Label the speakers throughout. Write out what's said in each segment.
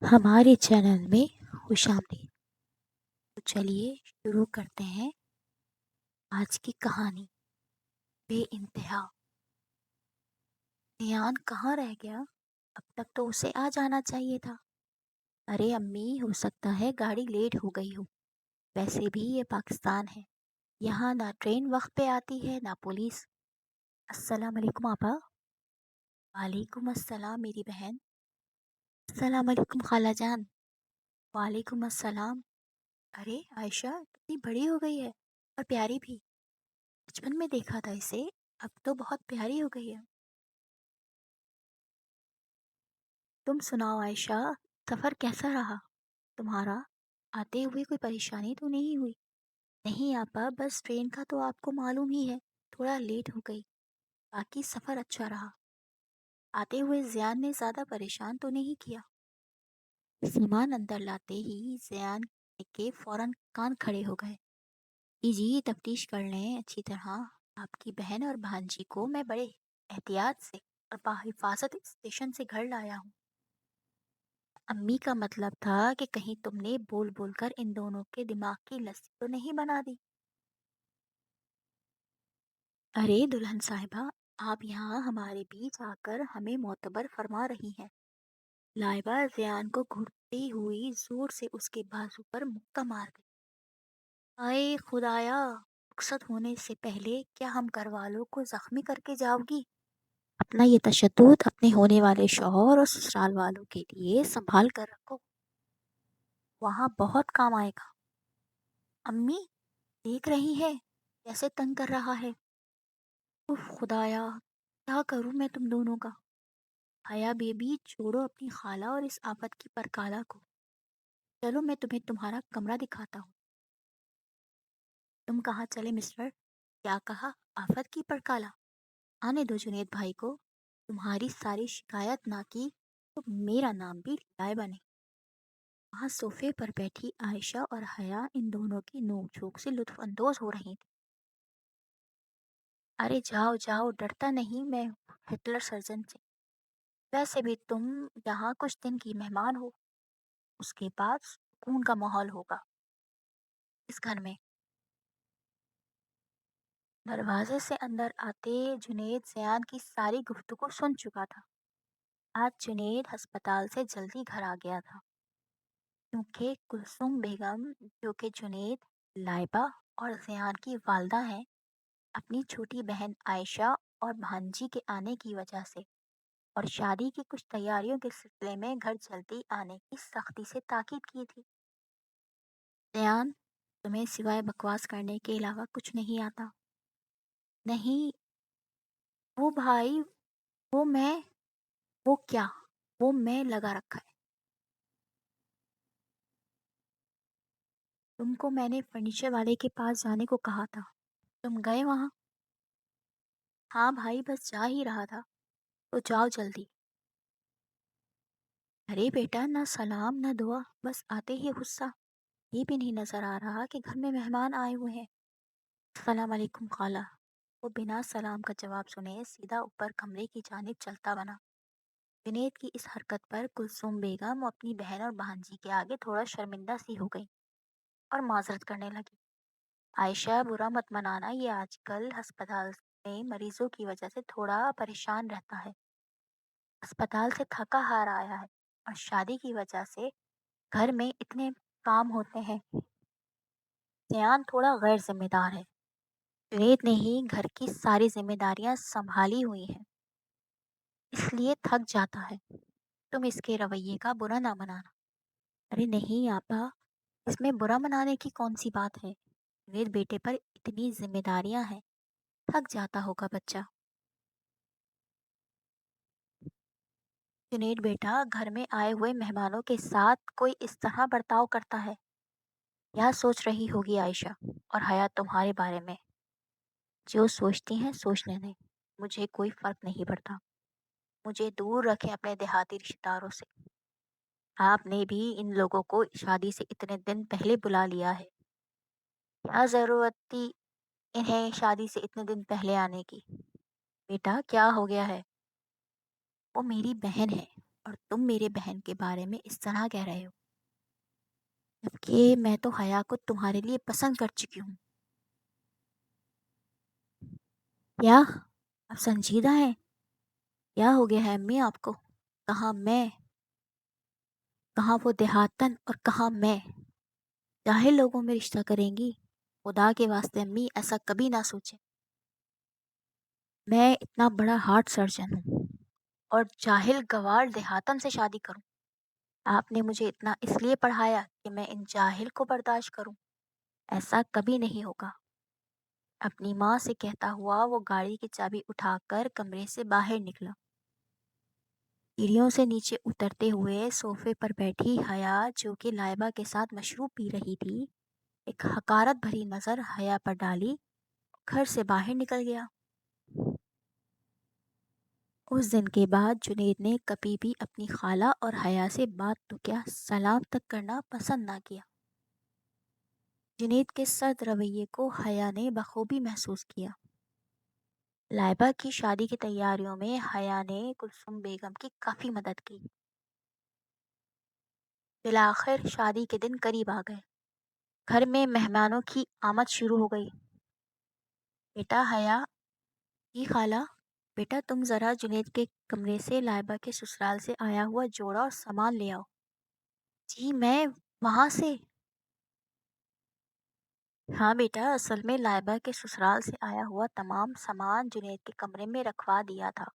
Speaker 1: ہمارے چینل میں خوش آمدید۔ تو چلیے شروع کرتے ہیں آج کی کہانی بے انتہا۔ ریان کہاں رہ گیا؟ اب تک تو اسے آ جانا چاہیے تھا۔ ارے امی، ہو سکتا ہے گاڑی لیٹ ہو گئی ہو، ویسے بھی یہ پاکستان ہے، یہاں نہ ٹرین وقت پہ آتی ہے نہ پولیس۔ السلام علیکم آپا۔ وعلیکم السلام میری بہن۔ السلام علیکم خالہ جان۔ وعلیکم السلام۔ ارے عائشہ کتنی بڑی ہو گئی ہے، اور پیاری بھی۔ بچپن میں دیکھا تھا اسے، اب تو بہت پیاری ہو گئی ہے۔ تم سناؤ عائشہ، سفر کیسا رہا تمہارا؟ آتے ہوئے کوئی پریشانی تو نہیں ہوئی؟ نہیں آپا، بس ٹرین کا تو آپ کو معلوم ہی ہے، تھوڑا لیٹ ہو گئی، باقی سفر اچھا رہا۔ آتے ہوئے زیان نے زیادہ پریشان تو نہیں کیا؟ سامان اندر لاتے ہی زیان کے فوراً کان کھڑے ہو گئے۔ جی تفتیش کر لیں اچھی طرح، آپ کی بہن اور بھانجی کو میں بڑے احتیاط سے اور بحفاظت اسٹیشن سے گھر لایا ہوں۔ امی کا مطلب تھا کہ کہیں تم نے بول بول کر ان دونوں کے دماغ کی لسی تو نہیں بنا دی؟ ارے دلہن صاحبہ، آپ یہاں ہمارے بیچ آ کر ہمیں معتبر فرما رہی ہیں۔ لائبہ زیان کو گھٹتی ہوئی زور سے اس کے بازو پر مکہ مار گئی۔ آئے خدایا، رخصت ہونے سے پہلے کیا ہم گھر والوں کو زخمی کر کے جاؤ گی؟ اپنا یہ تشدد اپنے ہونے والے شوہر اور سسرال والوں کے لیے سنبھال کر رکھو، وہاں بہت کام آئے گا۔ امی دیکھ رہی ہے کیسے تنگ کر رہا ہے؟ اف خدایا، کیا کروں میں تم دونوں کا؟ حیا بیبی چھوڑو اپنی خالہ اور اس آفت کی پرکالہ کو، چلو میں تمہیں تمہارا کمرہ دکھاتا ہوں۔ تم کہاں چلے مسٹر؟ کیا کہا؟ آفت کی پرکالہ؟ آنے دو جنید بھائی کو، تمہاری ساری شکایت نہ کی تو میرا نام بھی لائبہ نہیں۔ وہاں صوفے پر بیٹھی عائشہ اور حیا ان دونوں کی نوک جھوک سے لطف اندوز ہو رہی تھی۔ ارے جاؤ جاؤ، ڈرتا نہیں میں ہٹلر سرجن سے، ویسے بھی تم یہاں کچھ دن کی مہمان ہو، اس کے بعد سکون کا ماحول ہوگا اس گھر میں۔ دروازے سے اندر آتے جنید زیان کی ساری گفتگو سن چکا تھا۔ آج جنید ہسپتال سے جلدی گھر آ گیا تھا، کیونکہ کلثوم بیگم جو کہ جنید، لائبہ اور زیان کی والدہ ہیں، اپنی چھوٹی بہن عائشہ اور بھانجی کے آنے کی وجہ سے اور شادی کی کچھ تیاریوں کے سلسلے میں گھر جلدی آنے کی سختی سے تاکید کی تھی۔ زیان، تمہیں سوائے بکواس کرنے کے علاوہ کچھ نہیں آتا؟ نہیں، وہ بھائی، وہ میں، وہ کیا، وہ میں لگا رکھا ہے۔ تم کو میں نے فرنیچر والے کے پاس جانے کو کہا تھا، تم گئے وہاں؟ ہاں بھائی، بس جا ہی رہا تھا، تو جاؤ جلدی۔ ارے بیٹا، نہ سلام نہ دعا، بس آتے ہی غصہ، یہ بھی نہیں نظر آ رہا کہ گھر میں مہمان آئے ہوئے ہیں۔ السلام علیکم خالہ۔ وہ بنا سلام کا جواب سنے سیدھا اوپر کمرے کی جانب چلتا بنا۔ جنید کی اس حرکت پر کلثوم بیگم اپنی بہن اور بھانجی کے آگے تھوڑا شرمندہ سی ہو گئی اور معذرت کرنے لگی۔ عائشہ، برا مت منانا، یہ آج کل ہسپتال میں مریضوں کی وجہ سے تھوڑا پریشان رہتا ہے، اسپتال سے تھکا ہار آیا ہے، اور شادی کی وجہ سے گھر میں اتنے کام ہوتے ہیں۔ زیان تھوڑا غیر ذمہ دار ہے، جنید نے ہی گھر کی ساری ذمہ داریاں سنبھالی ہوئی ہیں، اس لیے تھک جاتا ہے۔ تم اس کے رویے کا برا نہ منانا۔ ارے نہیں آپا، اس میں برا منانے کی کون سی بات ہے؟ جنید بیٹے پر اتنی ذمہ داریاں ہیں، تھک جاتا ہوگا بچہ۔ جنید بیٹا، گھر میں آئے ہوئے مہمانوں کے ساتھ کوئی اس طرح برتاؤ کرتا ہے؟ کیا سوچ رہی ہوگی عائشہ اور حیا تمہارے بارے میں؟ جو سوچتی ہیں سوچنے دیں، مجھے کوئی فرق نہیں پڑتا، مجھے دور رکھیں اپنے دیہاتی رشتہ داروں سے۔ آپ نے بھی ان لوگوں کو شادی سے اتنے دن پہلے بلا لیا ہے، کیا ضرورت تھی انہیں شادی سے اتنے دن پہلے آنے کی؟ بیٹا کیا ہو گیا ہے؟ وہ میری بہن ہے، اور تم میرے بہن کے بارے میں اس طرح کہہ رہے ہو، جبکہ میں تو حیا کو تمہارے لیے پسند کر چکی ہوں. کیا اب سنجیدہ ہے؟ کیا ہو گیا ہے امی آپ کو؟ کہاں میں، کہاں وہ دیہاتن اور کہاں میں؟ جاہل لوگوں میں رشتہ کریں گی؟ خدا کے واسطے امی ایسا کبھی نہ سوچیں. میں اتنا بڑا ہارٹ سرجن ہوں اور جاہل گوار دیہاتن سے شادی کروں؟ آپ نے مجھے اتنا اس لیے پڑھایا کہ میں ان جاہل کو برداشت کروں؟ ایسا کبھی نہیں ہوگا. اپنی ماں سے کہتا ہوا وہ گاڑی کی چابی اٹھا کر کمرے سے باہر نکلا. سیڑھیوں سے نیچے اترتے ہوئے صوفے پر بیٹھی حیا جو کہ لائبہ کے ساتھ مشروب پی رہی تھی، ایک حقارت بھری نظر حیا پر ڈالی، گھر سے باہر نکل گیا. اس دن کے بعد جنید نے کبھی بھی اپنی خالہ اور حیا سے بات تو کیا سلام تک کرنا پسند نہ کیا. جنید کے سرد رویے کو حیا نے بخوبی محسوس کیا. لائبہ کی شادی کی تیاریوں میں حیا نے کلثوم بیگم کی کافی مدد کی. بالآخر شادی کے دن قریب آ گئے. گھر میں مہمانوں کی آمد شروع ہو گئی. بیٹا حیا، جی خالہ. بیٹا تم ذرا جنید کے کمرے سے لائبہ کے سسرال سے آیا ہوا جوڑا اور سامان لے آؤ. جی میں وہاں سے؟ ہاں بیٹا، اصل میں لائبہ کے سسرال سے آیا ہوا تمام سامان جنید کے کمرے میں رکھوا دیا تھا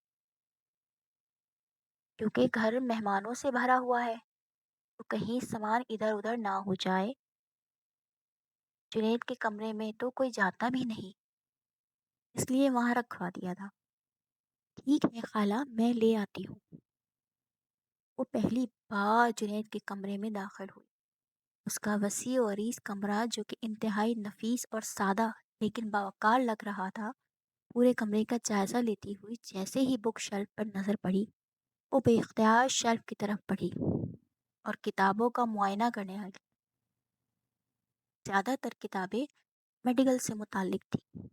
Speaker 1: کیونکہ گھر مہمانوں سے بھرا ہوا ہے تو کہیں سامان ادھر ادھر نہ ہو جائے. جنید کے کمرے میں تو کوئی جاتا بھی نہیں، اس لیے وہاں رکھوا دیا تھا. ٹھیک ہے خالہ، میں لے آتی ہوں. وہ پہلی بار جنید کے کمرے میں داخل ہوئی. اس کا وسیع و عریض کمرہ جو کہ انتہائی نفیس اور سادہ لیکن باوقار لگ رہا تھا، پورے کمرے کا جائزہ لیتی ہوئی جیسے ہی بک شیلف پر نظر پڑی، وہ بے اختیار شیلف کی طرف بڑھی اور کتابوں کا معائنہ کرنے لگی. زیادہ تر کتابیں میڈیکل سے متعلق تھیں.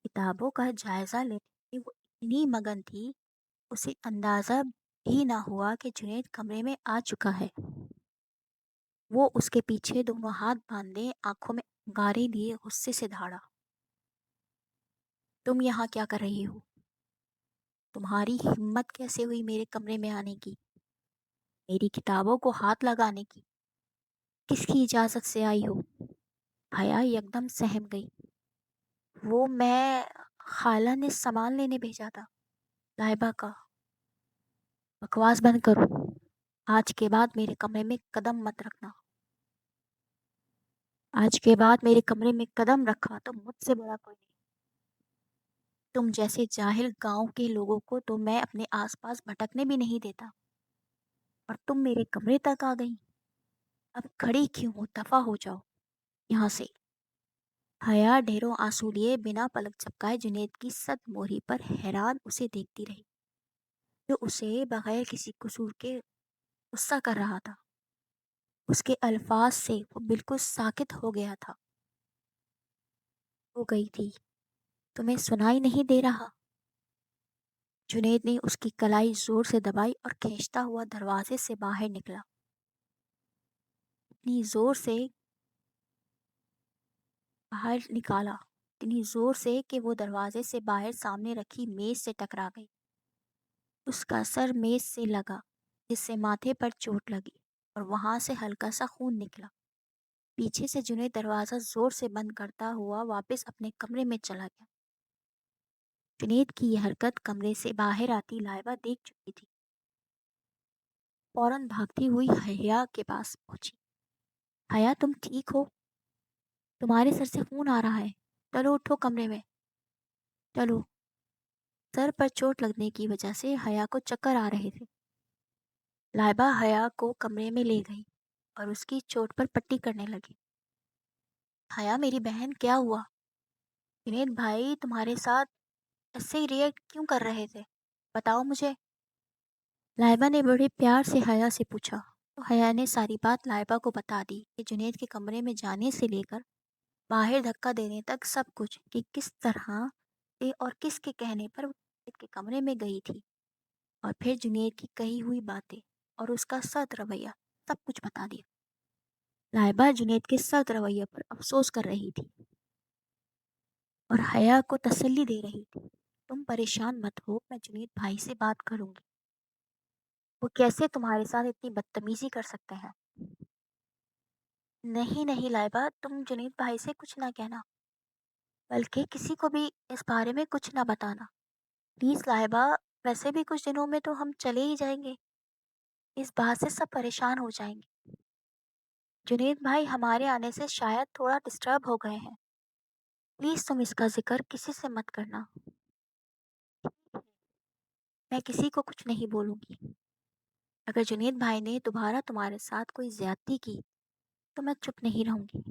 Speaker 1: کتابوں کا جائزہ لینے وہ اتنی مگن تھی، اسے اندازہ بھی نہ ہوا کہ جنید کمرے میں آ چکا ہے. وہ اس کے پیچھے دونوں ہاتھ باندھے آنکھوں میں انگارے لیے غصے سے دھاڑا. تم یہاں کیا کر رہی ہو؟ تمہاری ہمت کیسے ہوئی میرے کمرے میں آنے کی، میری کتابوں کو ہاتھ لگانے کی؟ کس کی اجازت سے آئی ہو؟ حیا یکدم سہم گئی. وہ میں خالہ نے سامان لینے بھیجا تھا لائبہ کا. بکواس بند کرو. آج کے بعد میرے کمرے میں قدم مت رکھنا. آج کے بعد میرے کمرے میں قدم رکھا تو مجھ سے بڑا کوئی نہیں. تم جیسے جاہل گاؤں کے لوگوں کو تو میں اپنے آس پاس بھٹکنے بھی نہیں دیتا، اور تم میرے کمرے تک آ گئی. اب کھڑی کیوں ہو؟ دفع ہو جاؤ یہاں سے. حیا ڈھیروں آنسو لیے بنا پلک جھپکائے جنید کی صد موہری پر حیران اسے دیکھتی رہی، جو اسے بغیر کسی قصور کے غصہ کر رہا تھا. اس کے الفاظ سے وہ بالکل ساکت ہو گیا تھا. ہو گئی تھی. تمہیں سنائی نہیں دے رہا؟ جنید نے اس کی کلائی زور سے دبائی اور کھینچتا ہوا دروازے سے باہر نکلا. اتنی زور سے باہر نکالا اتنی زور سے کہ وہ دروازے سے باہر سامنے رکھی میز سے ٹکرا گئی. اس کا سر میز سے لگا جس سے ماتھے پر چوٹ لگی اور وہاں سے ہلکا سا خون نکلا. پیچھے سے جنید دروازہ زور سے بند کرتا ہوا واپس اپنے کمرے میں چلا گیا. جنید کی یہ حرکت کمرے سے باہر آتی لائبہ دیکھ چکی تھی. فوراً بھاگتی ہوئی حیا کے پاس پہنچی. حیا تم ٹھیک ہو؟ تمہارے سر سے خون آ رہا ہے. چلو اٹھو کمرے میں چلو. سر پر چوٹ لگنے کی وجہ سے حیا کو چکر آ رہے تھے. لائبہ حیا کو کمرے میں لے گئی اور اس کی چوٹ پر پٹی کرنے لگی. حیا میری بہن کیا ہوا؟ جنید بھائی تمہارے ساتھ ایسے ہی ریئیکٹ کیوں کر رہے تھے؟ بتاؤ مجھے. لائبہ نے بڑے پیار سے حیا سے پوچھا تو حیا نے ساری بات لائبہ کو بتا دی کہ جنید کے کمرے میں جانے سے لے کر باہر دھکا دینے تک سب کچھ، کہ کس طرح سے اور کس کے کہنے پر وہ جنید کے کمرے میں گئی تھی. اور پھر جنید کی کہی ہوئی باتیں اور اس کا سخت رویہ سب کچھ بتا دیا۔ لائبہ جنید کے سخت رویے پر افسوس کر رہی تھی اور حیا کو تسلی دے رہی تھی۔ تم پریشان مت ہو، میں جنید بھائی سے بات کروں گی۔ وہ کیسے تمہارے ساتھ اتنی بدتمیزی کر سکتے ہیں؟ نہیں نہیں لائبہ، تم جنید بھائی سے کچھ نہ کہنا، بلکہ کسی کو بھی اس بارے میں کچھ نہ بتانا پلیز لائبہ۔ ویسے بھی کچھ دنوں میں تو ہم چلے ہی جائیں گے، اس بات سے سب پریشان ہو جائیں گے۔ جنید بھائی ہمارے آنے سے شاید تھوڑا ڈسٹرب ہو گئے ہیں، پلیز تم اس کا ذکر کسی سے مت کرنا۔ میں کسی کو کچھ نہیں بولوں گی۔ اگر جنید بھائی نے دوبارہ تمہارے ساتھ کوئی زیادتی کی تو میں چپ نہیں رہوں گی۔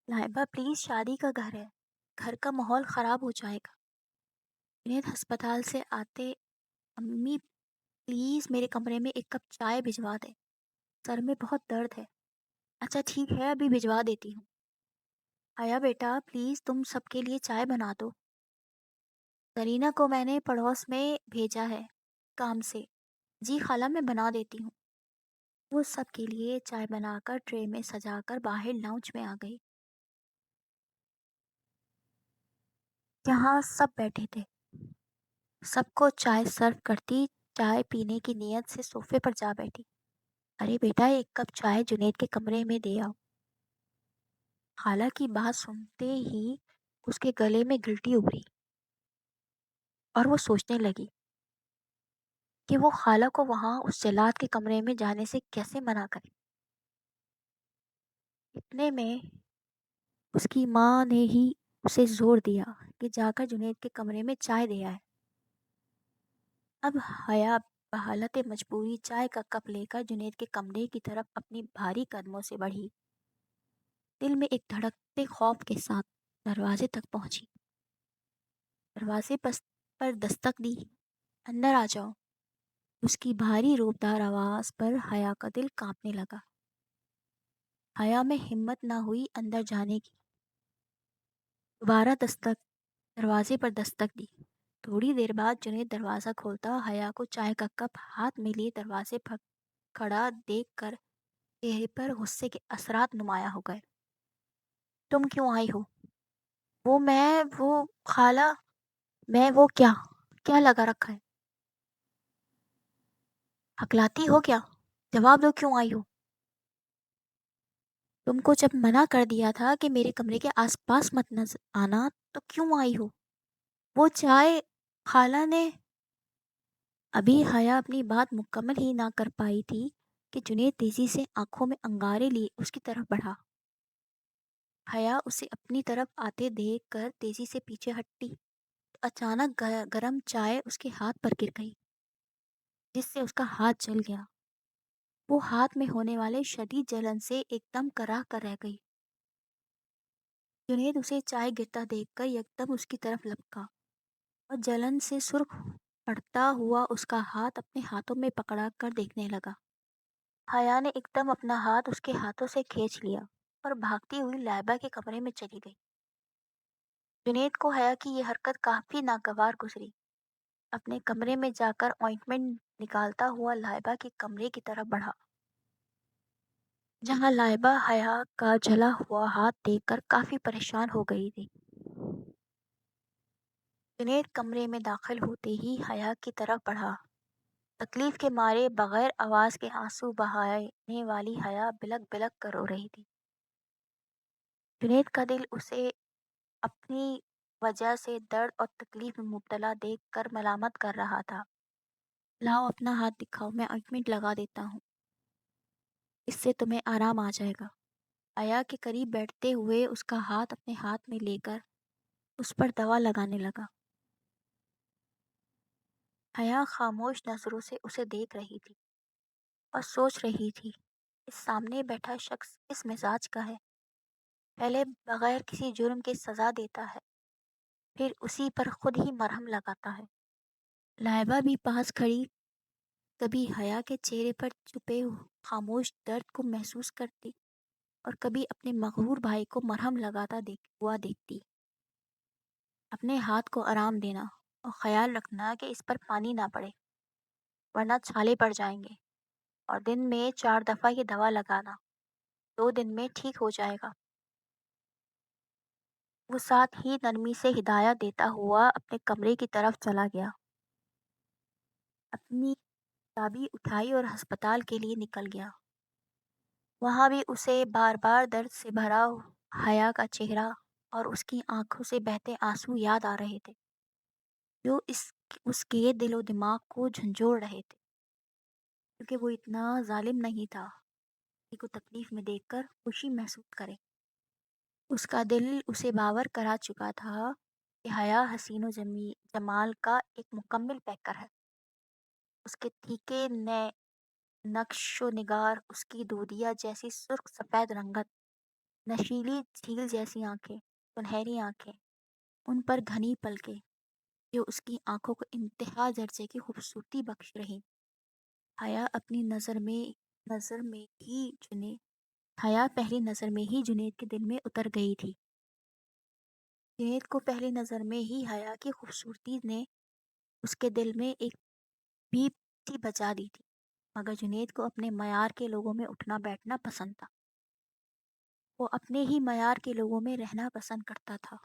Speaker 1: لائبہ پلیز، شادی کا گھر ہے، گھر کا ماحول خراب ہو جائے گا۔ جنید ہسپتال سے آتے، امی پلیز میرے کمرے میں ایک کپ چائے بھجوا دے، سر میں بہت درد ہے۔ اچھا ٹھیک ہے، ابھی بھجوا دیتی ہوں۔ آیا بیٹا پلیز تم سب کے لیے چائے بنا دو۔ سرینا کو میں نے پڑوس میں بھیجا ہے کام سے۔ جی خالہ، میں بنا دیتی ہوں۔ وہ سب کے لیے چائے بنا کر ٹرے میں سجا کر باہر لاؤنج میں آ گئی، جہاں سب بیٹھے تھے۔ سب کو چائے سرو کرتی چائے پینے کی نیت سے صوفے پر جا بیٹھی۔ ارے بیٹا، ایک کپ چائے جنید کے کمرے میں دے آؤ۔ خالہ کی بات سنتے ہی اس کے گلے میں گلٹی ابھری اور وہ سوچنے لگی کہ وہ خالہ کو وہاں اس جلاد کے کمرے میں جانے سے کیسے منع کرے۔ اتنے میں اس کی ماں نے ہی اسے زور دیا کہ جا کر جنید کے کمرے میں چائے دے آئے۔ اب حیا بحالت مجبوری چائے کا کپ لے کر جنید کے کمرے کی طرف اپنی بھاری قدموں سے بڑھی، دل میں ایک دھڑکتے خوف کے ساتھ دروازے تک پہنچی۔ دروازے پر دستک دی۔ اندر آ جاؤ۔ اس کی بھاری روبدار آواز پر حیا کا دل کانپنے لگا۔ حیا میں ہمت نہ ہوئی اندر جانے کی۔ دوبارہ دروازے پر دستک دی۔ تھوڑی دیر بعد جنید دروازہ کھولتا حیا کو چائے کا کپ ہاتھ میں لیے دروازے پر کھڑا دیکھ کر چہرے پر غصے کے اثرات نمایاں ہو گئے۔ تم کیوں آئی ہو؟ وہ خالہ، میں وہ کیا لگا رکھا ہے؟ ہکلاتی ہو کیا؟ جواب دو، کیوں آئی ہو؟ تم کو جب منع کر دیا تھا کہ میرے کمرے کے آس پاس مت نظر آنا تو کیوں آئی ہو؟ وہ چائے خالہ نے… ابھی حیا اپنی بات مکمل ہی نہ کر پائی تھی کہ جنید تیزی سے آنکھوں میں انگارے لیے اس کی طرف بڑھا۔ حیا اسے اپنی طرف آتے دیکھ کر تیزی سے پیچھے ہٹی تو اچانک گرم چائے اس کے ہاتھ پر گر گئی، جس سے اس کا ہاتھ جل گیا۔ وہ ہاتھ میں ہونے والے شدید جلن سے ایک دم کراہ کر رہ گئی۔ جنید اسے چائے گرتا دیکھ کر یکدم اس کی طرف لپکا اور جلن سے سرخ پڑتا ہوا اس کا ہاتھ اپنے ہاتھوں میں پکڑا کر دیکھنے لگا۔ حیا نے ایک دم اپنا ہاتھ اس کے ہاتھوں سے کھینچ لیا اور بھاگتی ہوئی لائبہ کے کمرے میں چلی گئی۔ جنید کو حیا کی یہ حرکت کافی ناگوار گزری۔ اپنے کمرے میں جا کر آئنٹمنٹ نکالتا ہوا لائبہ کے کمرے کی طرف بڑھا، جہاں لائبہ حیا کا جلا ہوا ہاتھ دیکھ کر کافی پریشان ہو گئی تھی۔ جنید کمرے میں داخل ہوتے ہی حیا کی طرف بڑھا۔ تکلیف کے مارے بغیر آواز کے آنسو بہانے والی حیا بلک بلک کر رو رہی تھی۔ جنید کا دل اسے اپنی وجہ سے درد اور تکلیف میں مبتلا دیکھ کر ملامت کر رہا تھا۔ لاؤ اپنا ہاتھ دکھاؤ، میں آئنٹمنٹ لگا دیتا ہوں، اس سے تمہیں آرام آ جائے گا۔ حیا کے قریب بیٹھتے ہوئے اس کا ہاتھ اپنے ہاتھ میں لے کر اس پر دوا لگانے لگا۔ حیا خاموش نظروں سے اسے دیکھ رہی تھی اور سوچ رہی تھی، اس سامنے بیٹھا شخص کس مزاج کا ہے؟ پہلے بغیر کسی جرم کے سزا دیتا ہے، پھر اسی پر خود ہی مرہم لگاتا ہے۔ لائبہ بھی پاس کھڑی کبھی حیا کے چہرے پر چھپے خاموش درد کو محسوس کرتی اور کبھی اپنے مغرور بھائی کو مرہم لگاتا ہوا دیکھتی۔ اپنے ہاتھ کو آرام دینا، اور خیال رکھنا کہ اس پر پانی نہ پڑے ورنہ چھالے پڑ جائیں گے، اور دن میں 4 دفعہ یہ دوا لگانا، 2 دن میں ٹھیک ہو جائے گا۔ وہ ساتھ ہی نرمی سے ہدایت دیتا ہوا اپنے کمرے کی طرف چلا گیا، اپنی چابی اٹھائی اور ہسپتال کے لیے نکل گیا۔ وہاں بھی اسے بار بار درد سے بھرا حیا کا چہرہ اور اس کی آنکھوں سے بہتے آنسو یاد آ رہے تھے، جو اس کے دل و دماغ کو جھنجھوڑ رہے تھے، کیونکہ وہ اتنا ظالم نہیں تھا کہ کو تکلیف میں دیکھ کر خوشی محسوس کرے۔ اس کا دل اسے باور کرا چکا تھا کہ حیا حسین و جمال کا ایک مکمل پیکر ہے۔ اس کے تھیکے نقش و نگار، اس کی دودیا جیسی سرخ سفید رنگت، نشیلی جھیل جیسی آنکھیں، سنہری آنکھیں، ان پر گھنی پلکیں جو اس کی آنکھوں کو انتہا درجے کی خوبصورتی بخش رہی۔ حیا اپنی نظر میں ہی جنید حیا پہلی نظر میں ہی جنید کے دل میں اتر گئی تھی۔ جنید کو پہلی نظر میں ہی حیا کی خوبصورتی نے اس کے دل میں ایک بیپ سی بجا دی تھی، مگر جنید کو اپنے معیار کے لوگوں میں اٹھنا بیٹھنا پسند تھا۔ وہ اپنے ہی معیار کے لوگوں میں رہنا پسند کرتا تھا۔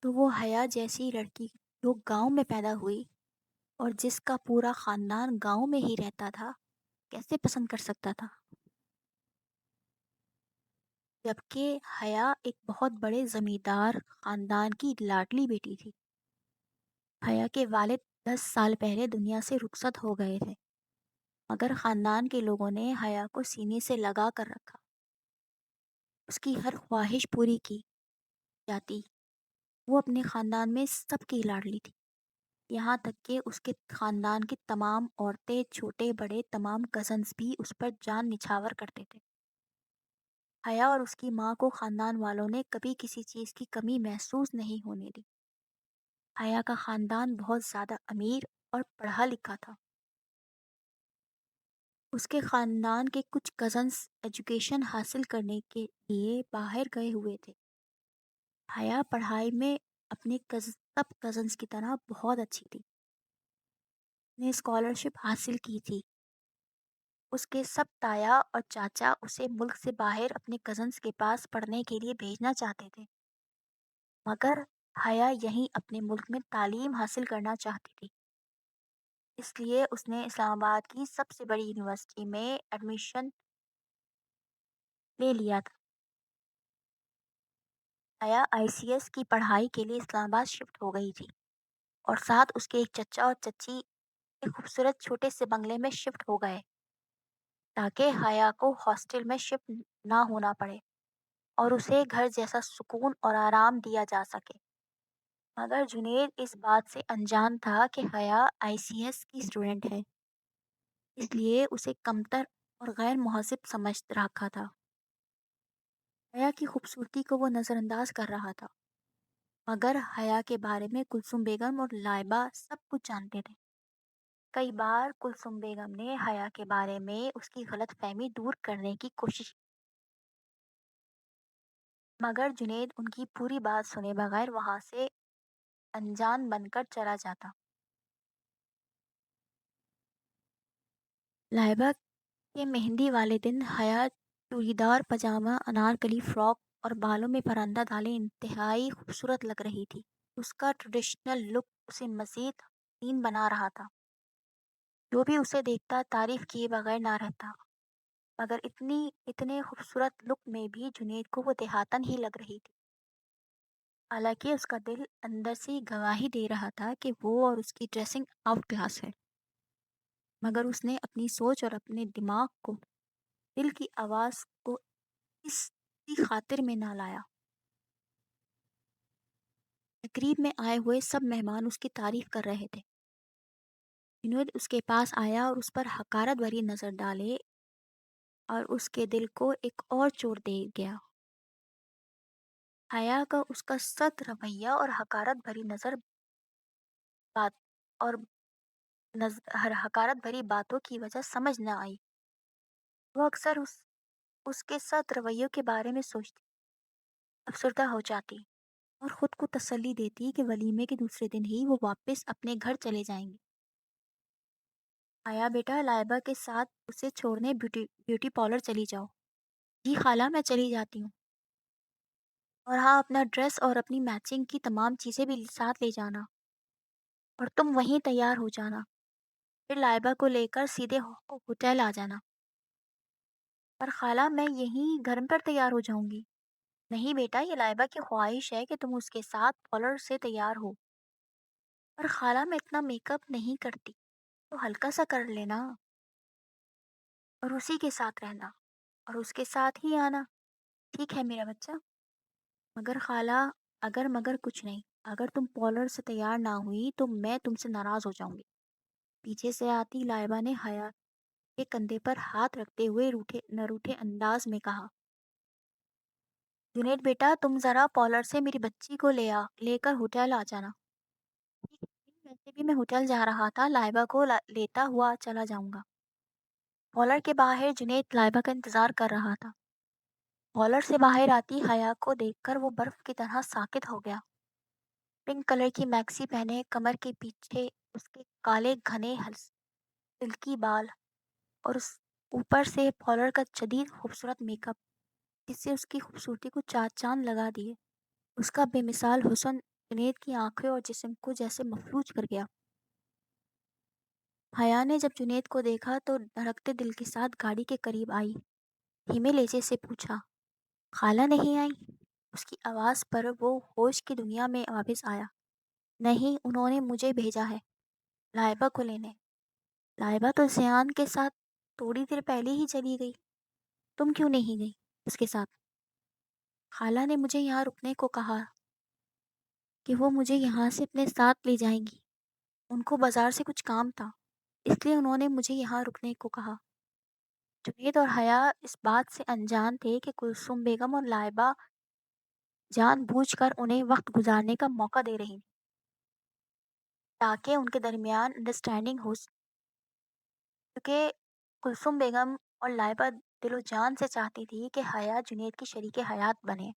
Speaker 1: تو وہ حیا جیسی لڑکی جو گاؤں میں پیدا ہوئی اور جس کا پورا خاندان گاؤں میں ہی رہتا تھا، کیسے پسند کر سکتا تھا؟ جبکہ حیا ایک بہت بڑے زمیندار خاندان کی لاڈلی بیٹی تھی۔ حیا کے والد 10 سال پہلے دنیا سے رخصت ہو گئے تھے، مگر خاندان کے لوگوں نے حیا کو سینے سے لگا کر رکھا۔ اس کی ہر خواہش پوری کی جاتی۔ وہ اپنے خاندان میں سب کی لاڈلی تھی، یہاں تک کہ اس کے خاندان کی تمام عورتیں، چھوٹے بڑے تمام کزنز بھی اس پر جان نچھاور کرتے تھے۔ حیا اور اس کی ماں کو خاندان والوں نے کبھی کسی چیز کی کمی محسوس نہیں ہونے دی۔ حیا کا خاندان بہت زیادہ امیر اور پڑھا لکھا تھا۔ اس کے خاندان کے کچھ کزنز ایجوکیشن حاصل کرنے کے لیے باہر گئے ہوئے تھے۔ حیا پڑھائی میں اپنے سب کزنز کی طرح بہت اچھی تھی، نے اسکالرشپ حاصل کی تھی۔ اس کے سب تایا اور چاچا اسے ملک سے باہر اپنے کزنز کے پاس پڑھنے کے لیے بھیجنا چاہتے تھے، مگر حیا یہیں اپنے ملک میں تعلیم حاصل کرنا چاہتی تھی۔ اس لیے اس نے اسلام آباد کی سب سے بڑی یونیورسٹی میں ایڈمیشن لے لیا تھا۔ حیا ICS کی پڑھائی کے لیے اسلام آباد شفٹ ہو گئی تھی، اور ساتھ اس کے ایک چچا اور چچی ایک خوبصورت چھوٹے سے بنگلے میں شفٹ ہو گئے، تاکہ حیا کو ہاسٹل میں شفٹ نہ ہونا پڑے اور اسے گھر جیسا سکون اور آرام دیا جا سکے۔ مگر جنید اس بات سے انجان تھا کہ حیا ICS کی اسٹوڈنٹ ہے، اس لیے اسے کمتر اور غیر مہذب سمجھ رکھا تھا۔ حیا کی خوبصورتی کو وہ نظر انداز کر رہا تھا، مگر حیا کے بارے میں کلثوم بیگم اور لائبہ سب کچھ جانتے تھے۔ کئی بار کلثوم بیگم نے حیا کے بارے میں اس کی غلط فہمی دور کرنے کی کوشش کی، مگر جنید ان کی پوری بات سنے بغیر وہاں سے انجان بن کر چلا جاتا۔ لائبہ کے مہندی والے دن حیا چوڑی دار پاجامہ، انارکلی فراک اور بالوں میں پرندہ ڈالے انتہائی خوبصورت لگ رہی تھی۔ اس کا ٹریڈیشنل لک اسے مزید حسین بنا رہا تھا۔ جو بھی اسے دیکھتا تعریف کیے بغیر نہ رہتا، مگر اتنے خوبصورت لک میں بھی جنید کو وہ دیہاتن ہی لگ رہی تھی۔ حالانکہ اس کا دل اندر سے گواہی دے رہا تھا کہ وہ اور اس کی ڈریسنگ آؤٹ کلاس ہے، مگر اس نے اپنی سوچ اور اپنے دماغ کو دل کی آواز کو اس کی خاطر میں نہ لایا۔ تقریب میں آئے ہوئے سب مہمان اس کی تعریف کر رہے تھے۔ جنید اس کے پاس آیا اور اس پر حقارت بھری نظر ڈالے اور اس کے دل کو ایک اور چوٹ دے گیا۔ حیا کا اس کا سخت رویہ اور بات اور حقارت بھری باتوں کی وجہ سمجھ نہ آئی۔ وہ اکثر اس کے سخت رویوں کے بارے میں سوچتی، افسردہ ہو جاتی۔ اور خود کو تسلی دیتی کہ ولیمے کے دوسرے دن ہی وہ واپس اپنے گھر چلے جائیں گے۔ آیا بیٹا، لائبہ کے ساتھ اسے چھوڑنے بیوٹی پارلر چلی جاؤ۔ جی خالہ، میں چلی جاتی ہوں۔ اور ہاں، اپنا ڈریس اور اپنی میچنگ کی تمام چیزیں بھی ساتھ لے جانا، اور تم وہیں تیار ہو جانا، پھر لائبہ کو لے کر سیدھے ہوٹل آ جانا۔ پر خالہ، میں یہیں گھر پر تیار ہو جاؤں گی۔ نہیں بیٹا، یہ لائبہ کی خواہش ہے کہ تم اس کے ساتھ پارلر سے تیار ہو۔ پر خالہ، میں اتنا میک اپ نہیں کرتی، تو ہلکا سا کر لینا اور اسی کے ساتھ رہنا اور اس کے ساتھ ہی آنا۔ ٹھیک ہے میرا بچہ؟ مگر خالہ، اگر مگر کچھ نہیں، اگر تم پارلر سے تیار نہ ہوئی تو میں تم سے ناراض ہو جاؤں گی۔ پیچھے سے آتی لائبہ نے حیا کے کندھے پر ہاتھ رکھتے ہوئے روٹھے انداز میں کہا، جنید بیٹا، تم ذرا پارلر سے میری بچی کو لے کر ہوٹل آ جانا۔ ٹھیک ہے، ویسے بھی میں ہوٹل جا رہا تھا، لائبہ کو لیتا ہوا چلا جاؤں گا۔ پارلر کے باہر جنید لائبہ کا انتظار کر رہا تھا۔ پارلر سے باہر آتی حیا کو دیکھ کر وہ برف کی طرح ساکت ہو گیا۔ پنک کلر کی میکسی پہنے، کمر کے پیچھے اس کے کالے گھنے سلکی بال، اور اس اوپر سے پارلر کا شدید خوبصورت میک اپ، جس سے اس کی خوبصورتی کو چار چاند لگا دیے۔ اس کا بے مثال حسن جنید کی آنکھوں اور جسم کو جیسے مفلوج کر گیا۔ حیا نے جب جنید کو دیکھا تو دھڑکتے دل کے ساتھ گاڑی کے قریب آئی، دھیمے لہجے سے پوچھا، خالہ نہیں آئی؟ اس کی آواز پر وہ ہوش کی دنیا میں واپس آیا۔ نہیں، انہوں نے مجھے بھیجا ہے لائبہ کو لینے۔ لائبہ تو زیان کے ساتھ تھوڑی دیر پہلے ہی چلی گئی، تم کیوں نہیں گئی اس کے ساتھ؟ خالہ نے مجھے یہاں رکنے کو کہا کہ وہ مجھے یہاں سے اپنے ساتھ لے جائیں گی، ان کو بازار سے کچھ کام تھا، اس لیے انہوں نے مجھے یہاں رکنے کو کہا۔ جنید اور حیا اس بات سے انجان تھے کہ کلثوم بیگم اور لائبہ جان بوجھ کر انہیں وقت گزارنے کا موقع دے رہی تاکہ ان کے درمیان انڈرسٹینڈنگ ہو، کیونکہ کلثوم بیگم اور لائبہ دل و جان سے چاہتی تھی کہ حیا جنید کی شریک حیات بنے۔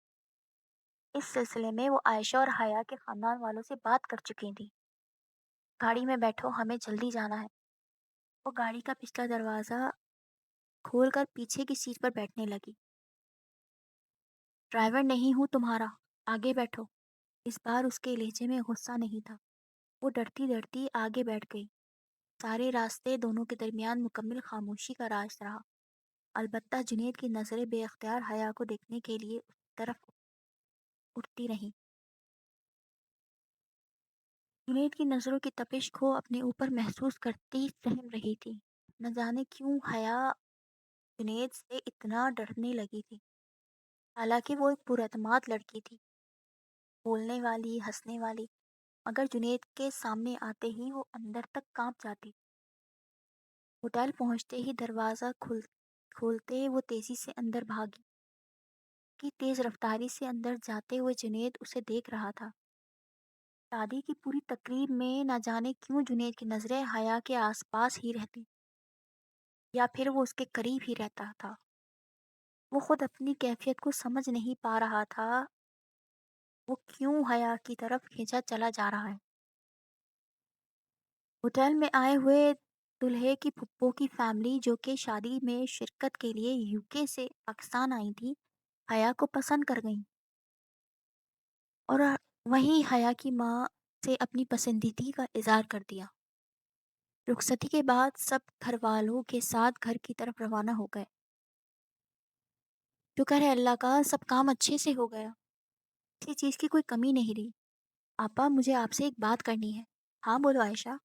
Speaker 1: اس سلسلے میں وہ عائشہ اور حیا کے خاندان والوں سے بات کر چکی تھی۔ گاڑی میں بیٹھو، ہمیں جلدی جانا ہے۔ وہ گاڑی کا پچھلا دروازہ کھول کر پیچھے کی سیٹ پر بیٹھنے لگی۔ ڈرائیور نہیں ہوں تمہارا، آگے بیٹھو۔ اس بار اس کے لہجے میں غصہ نہیں تھا۔ وہ ڈرتی ڈرتی آگے بیٹھ گئی۔ سارے راستے دونوں کے درمیان مکمل خاموشی کا راز رہا، البتہ جنید کی نظریں بے اختیار حیا کو دیکھنے کے لیے اس طرف اٹھتی رہیں۔ جنید کی نظروں کی تپش کو اپنے اوپر محسوس کرتی سہم رہی تھی۔ نہ جانے کیوں حیا جنید سے اتنا ڈرنے لگی تھی، حالانکہ وہ ایک پراعتماد لڑکی تھی، بولنے والی، ہنسنے والی، مگر جنید کے سامنے آتے ہی وہ اندر تک کانپ جاتی۔ ہوٹل پہنچتے ہی دروازہ کھولتے وہ تیزی سے اندر بھاگی، کی تیز رفتاری سے اندر جاتے ہوئے جنید اسے دیکھ رہا تھا۔ شادی کی پوری تقریب میں نہ جانے کیوں جنید کی نظریں حیا کے آس پاس ہی رہتی، یا پھر وہ اس کے قریب ہی رہتا تھا۔ وہ خود اپنی کیفیت کو سمجھ نہیں پا رہا تھا، وہ کیوں حیا کی طرف کھینچا چلا جا رہا ہے۔ ہوٹل میں آئے ہوئے دلہے کی پھپھو کی فیملی، جو کہ شادی میں شرکت کے لیے UK سے پاکستان آئی تھی، حیا کو پسند کر گئیں، اور وہیں حیا کی ماں سے اپنی پسندیدگی کا اظہار کر دیا۔ رخصتی کے بعد سب گھر والوں کے ساتھ گھر کی طرف روانہ ہو گئے۔ شکر ہے اللہ کا، سب کام اچھے سے ہو گیا، کسی چیز کی کوئی کمی نہیں رہی۔ آپا، مجھے آپ سے ایک بات کرنی ہے۔ ہاں بولو عائشہ۔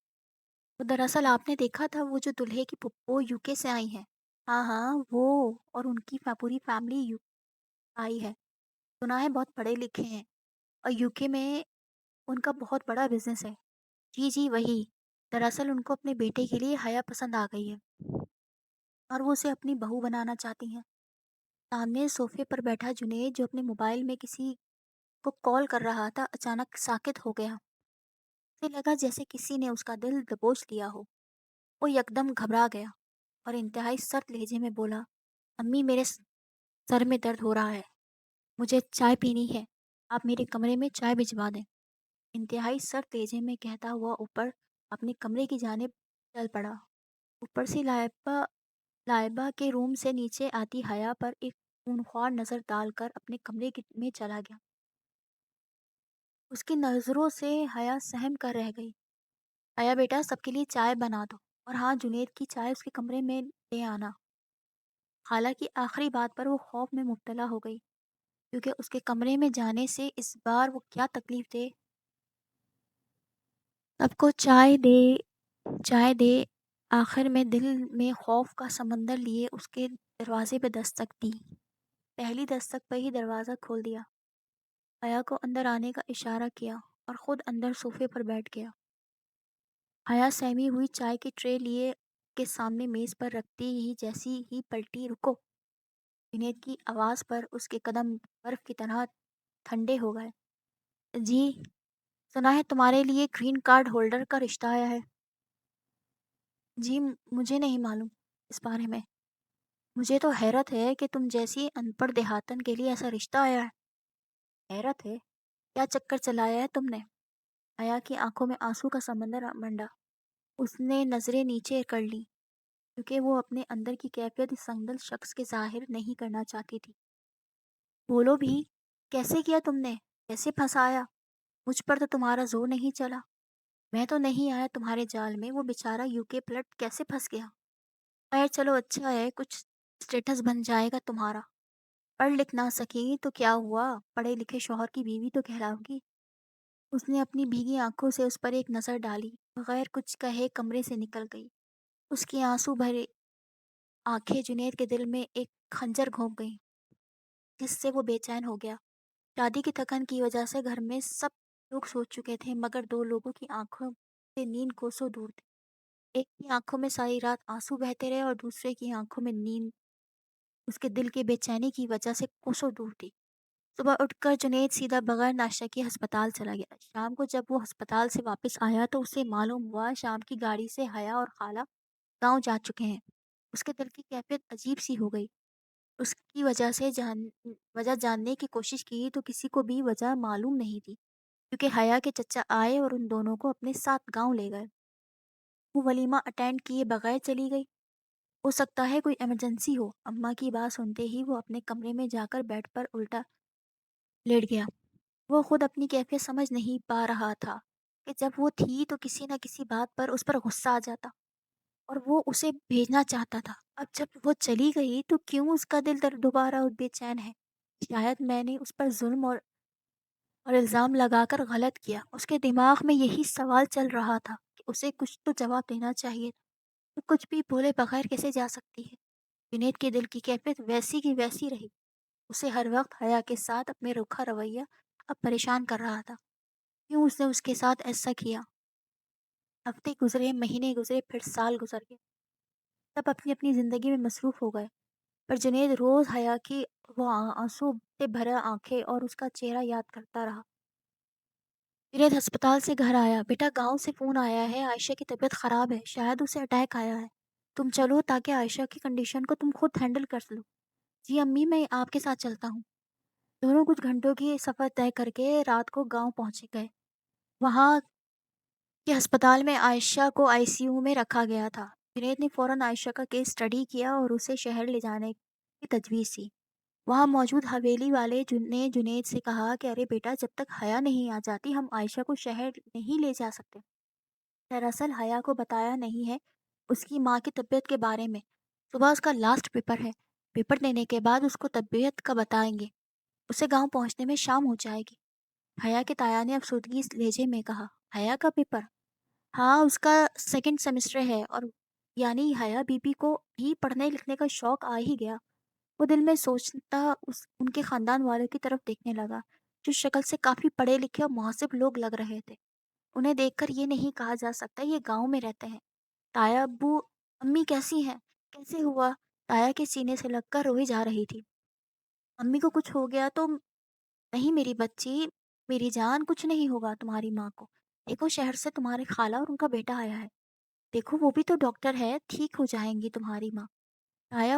Speaker 1: تو دراصل آپ نے دیکھا تھا وہ جو دلہے کی پھپھو UK سے آئی ہیں؟ ہاں ہاں، وہ اور ان کی پوری فیملی آئی ہے، سنا ہے بہت پڑھے لکھے ہیں، اور UK میں ان کا بہت بڑا بزنس ہے۔ جی جی وہی، دراصل ان کو اپنے بیٹے کے لیے حیا پسند آ گئی ہے، اور وہ اسے اپنی بہو بنانا چاہتی ہیں۔ سامنے صوفے پر بیٹھا جنید، جو اپنے موبائل میں کسی کو کال کر رہا تھا، اچانک ساکت ہو گیا۔ اسے لگا جیسے کسی نے اس کا دل دبوچ لیا ہو۔ وہ یکدم گھبرا گیا اور انتہائی سخت لہجے میں بولا، امی، میرے سر میں درد ہو رہا ہے، مجھے چائے پینی ہے، آپ میرے کمرے میں چائے بھجوا دیں۔ انتہائی سخت لہجے میں کہتا ہوا اوپر اپنے کمرے کی جانب چل پڑا۔ اوپر سے لائبہ کے روم سے نیچے آتی حیا پر ایک خونخوار نظر ڈال کر اپنے کمرے میں چلا گیا۔ اس کی نظروں سے حیا سہم کر رہ گئی۔ حیا بیٹا سب کے لیے چائے بنا دو، اور ہاں جنید کی چائے اس کے کمرے میں لے آنا۔ حالانکہ آخری بات پر وہ خوف میں مبتلا ہو گئی، کیونکہ اس کے کمرے میں جانے سے اس بار وہ کیا تکلیف دے۔ سب کو چائے دے آخر میں دل میں خوف کا سمندر لیے اس کے دروازے پہ دستک دی۔ پہلی دستک پہ ہی دروازہ کھول دیا۔ حیا کو اندر آنے کا اشارہ کیا اور خود اندر صوفے پر بیٹھ گیا۔ حیا سہمی ہوئی چائے کی ٹرے لیے کے سامنے میز پر رکھتی ہی جیسی ہی پلٹی، رکو! جنید کی آواز پر اس کے قدم برف کی طرح ٹھنڈے ہو گئے۔ جی، سنا ہے تمہارے لیے گرین کارڈ ہولڈر کا رشتہ آیا ہے۔ جی، مجھے نہیں معلوم اس بارے میں۔ مجھے تو حیرت ہے کہ تم جیسی ان پڑھ دیہاتن کے لیے ایسا رشتہ آیا ہے۔ حیرت ہے؟ کیا چکر چلایا ہے تم نے؟ حیا کی آنکھوں میں آنسو کا سمندر منڈا۔ اس نے نظریں نیچے کر لی، کیونکہ وہ اپنے اندر کی کیفیت اس سنگدل شخص کے ظاہر نہیں کرنا چاہتی تھی۔ بولو بھی، کیسے کیا تم نے؟ کیسے پھنسایا؟ مجھ پر تو تمہارا زور نہیں چلا۔ میں تو نہیں آیا تمہارے جال میں، وہ بیچارہ یو کے پلٹ کیسے پھنس گیا؟ خیر چلو، اچھا ہے، کچھ اسٹیٹس بن جائے گا تمہارا۔ پڑھ لکھ نہ سکی تو کیا ہوا، پڑھے لکھے شوہر کی بیوی تو کہلاؤ گی۔ اس نے اپنی بھیگی آنکھوں سے اس پر ایک نظر ڈالی، بغیر کچھ کہے کمرے سے نکل گئی۔ اس کی آنسو بھرے آنکھیں جنید کے دل میں ایک خنجر گھونپ گئیں، جس سے وہ بے چین ہو گیا۔ شادی کی تھکن کی وجہ سے گھر میں سب لوگ سو چکے تھے، مگر دو لوگوں کی آنکھوں سے نیند کوسوں دور تھی۔ ایک کی آنکھوں میں ساری رات آنسو بہتے رہے اور دوسرے کی آنکھوں میں نیند اس کے دل کے بے چینی کی وجہ سے کوسوں دور تھی۔ صبح اٹھ کر جنید سیدھا بغیر ناشتہ کے ہسپتال چلا گیا۔ شام کو جب وہ ہسپتال سے واپس آیا تو اسے معلوم ہوا شام کی گاڑی سے حیا اور خالہ گاؤں جا چکے ہیں۔ اس کے دل کی کیفیت عجیب سی ہو گئی۔ اس کی وجہ جاننے کی کوشش کی تو کسی کو بھی وجہ معلوم نہیں تھی، کیونکہ حیا کے چچا آئے اور ان دونوں کو اپنے ساتھ گاؤں لے گئے۔ وہ ولیمہ اٹینڈ کیے بغیر چلی گئی۔ ہو سکتا ہے کوئی ایمرجنسی ہو۔ اماں کی بات سنتے ہی وہ اپنے کمرے میں جا کر بیڈ پر الٹا لیٹ گیا۔ وہ خود اپنی کیفیت سمجھ نہیں پا رہا تھا کہ جب وہ تھی تو کسی نہ کسی بات پر اس پر غصہ آ جاتا اور وہ اسے بھیجنا چاہتا تھا۔ اب جب وہ چلی گئی تو کیوں اس کا دل دوبارہ بے چین ہے؟ شاید میں نے اس پر ظلم اور الزام لگا کر غلط کیا۔ اس کے دماغ میں یہی سوال چل رہا تھا کہ اسے کچھ تو جواب دینا چاہیے تھا۔ وہ کچھ بھی بولے بغیر کیسے جا سکتی ہے؟ جنید کے دل کی کیفیت ویسی کی ویسی رہی۔ اسے ہر وقت حیا کے ساتھ اپنے روکھا رویہ اب پریشان کر رہا تھا۔ کیوں اس نے اس کے ساتھ ایسا کیا؟ ہفتے گزرے، مہینے گزرے، پھر سال گزر گئے۔ سب اپنی اپنی زندگی میں مصروف ہو گئے، پر جنید روز حیا کی وہ آنسو سے بھرا آنکھیں اور اس کا چہرہ یاد کرتا رہا۔ جنید ہسپتال سے گھر آیا۔ بیٹا گاؤں سے فون آیا ہے، عائشہ کی طبیعت خراب ہے، شاید اسے اٹیک آیا ہے۔ تم چلو تاکہ عائشہ کی کنڈیشن کو تم خود ہینڈل کر لو۔ جی امی، میں آپ کے ساتھ چلتا ہوں۔ دونوں کچھ گھنٹوں کی سفر طے کر کے رات کو گاؤں پہنچ گئے۔ وہاں کے ہسپتال میں عائشہ کو آئی سی یو میں رکھا گیا تھا۔ جنید نے فوراً عائشہ کا کیس اسٹڈی کیا اور اسے شہر لے جانے کی تجویز دی۔ وہاں موجود حویلی والے نے جنید سے کہا کہ ارے بیٹا، جب تک حیا نہیں آ جاتی ہم عائشہ کو شہر نہیں لے جا سکتے۔ دراصل حیا کو بتایا نہیں ہے اس کی ماں کی طبیعت کے بارے میں۔ صبح اس کا لاسٹ پیپر ہے، پیپر دینے کے بعد اس کو طبیعت کا بتائیں گے۔ اسے گاؤں پہنچنے میں شام ہو جائے گی۔ حیا کے تایا نے افسردگی لہجے میں کہا۔ حیا کا پیپر؟ ہاں، اس کا سیکنڈ سیمسٹر ہے، اور یعنی حیا بی بی کو بھی پڑھنے لکھنے کا شوق آ ہی گیا۔ وہ دل میں سوچتا ان کے خاندان والوں کی طرف دیکھنے لگا، جو شکل سے کافی پڑھے لکھے اور مہذب لوگ لگ رہے تھے۔ انہیں دیکھ کر یہ نہیں کہا جا سکتا یہ گاؤں میں رہتے ہیں۔ تایا ابو امی کیسی ہیں؟ کیسے ہوا؟ تایا کے سینے سے لگ کر روئی جا رہی تھی۔ امی کو کچھ ہو گیا تو نہیں میری بچی، میری جان، کچھ نہیں ہوگا تمہاری ماں کو۔ دیکھو شہر سے تمہارے خالہ اور ان کا بیٹا آیا ہے، دیکھو وہ بھی تو ڈاکٹر ہے، ٹھیک ہو جائیں گی تمہاری ماں۔ تایا